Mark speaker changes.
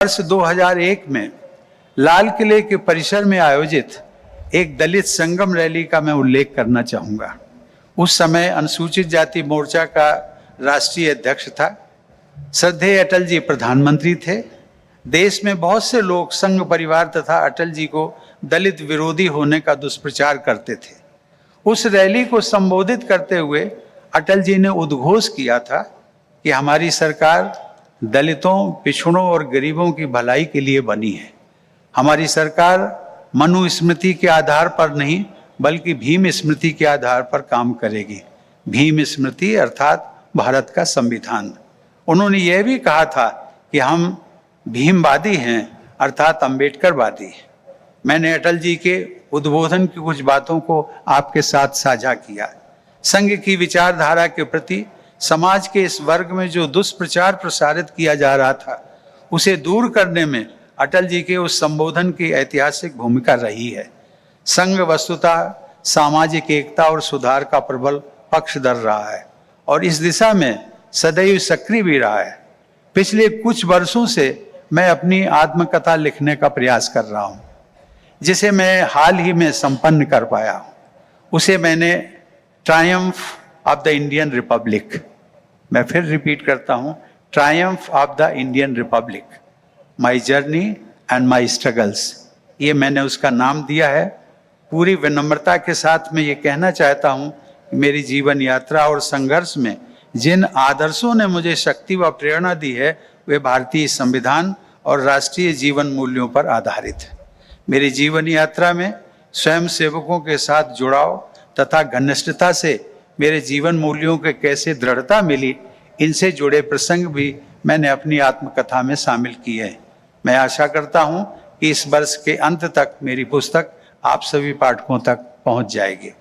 Speaker 1: वर्ष 2001 में लाल किले के परिसर में आयोजित एक दलित संगम रैली का मैं उल्लेख करना चाहूंगा। उस समय अनुसूचित जाति मोर्चा का राष्ट्रीय अध्यक्ष था। श्रद्धेय अटल जी प्रधानमंत्री थे। देश में बहुत से लोग संघ परिवार तथा अटल जी को दलित विरोधी होने का दुष्प्रचार करते थे। उस रैली को संबोधित करते हुए अटल जी ने उद्घोष किया था कि हमारी सरकार दलितों, पिछड़ों और गरीबों की भलाई के लिए बनी है। हमारी सरकार मनुस्मृति के आधार पर नहीं बल्कि भीम स्मृति के आधार पर काम करेगी। भीम स्मृति अर्थात भारत का संविधान। उन्होंने यह भी कहा था कि हम भीमवादी हैं अर्थात अंबेडकरवादी। मैंने अटल जी के उद्बोधन की कुछ बातों को आपके साथ साझा किया। संघ की विचारधारा के प्रति समाज के इस वर्ग में जो दुष्प्रचार प्रसारित किया जा रहा था, उसे दूर करने में अटल जी के उस संबोधन की ऐतिहासिक भूमिका रही है। संघ वस्तुतः सामाजिक एकता और सुधार का प्रबल पक्षधर रहा है और इस दिशा में सदैव सक्रिय भी रहा है। पिछले कुछ वर्षों से मैं अपनी आत्मकथा लिखने का प्रयास कर रहा हूँ, जिसे मैं हाल ही में संपन्न कर पाया हूँ। उसे मैंने Triumph of the Indian Republic, मैं फिर रिपीट करता हूँ, Triumph of the Indian Republic, my journey and my struggles, ये मैंने उसका नाम दिया है। पूरी विनम्रता के साथ मैं ये कहना चाहता हूँ कि मेरी जीवन यात्रा और संघर्ष में जिन आदर्शों ने मुझे शक्ति व प्रेरणा दी है, वे भारतीय संविधान और राष्ट्रीय जीवन मूल्यों पर आधारित है। मेरी जीवन यात्रा में स्वयं सेवकों के साथ जुड़ाव तथा घनिष्ठता से मेरे जीवन मूल्यों के कैसे दृढ़ता मिली, इनसे जुड़े प्रसंग भी मैंने अपनी आत्मकथा में शामिल किए हैं। मैं आशा करता हूं कि इस वर्ष के अंत तक मेरी पुस्तक आप सभी पाठकों तक पहुंच जाएगी।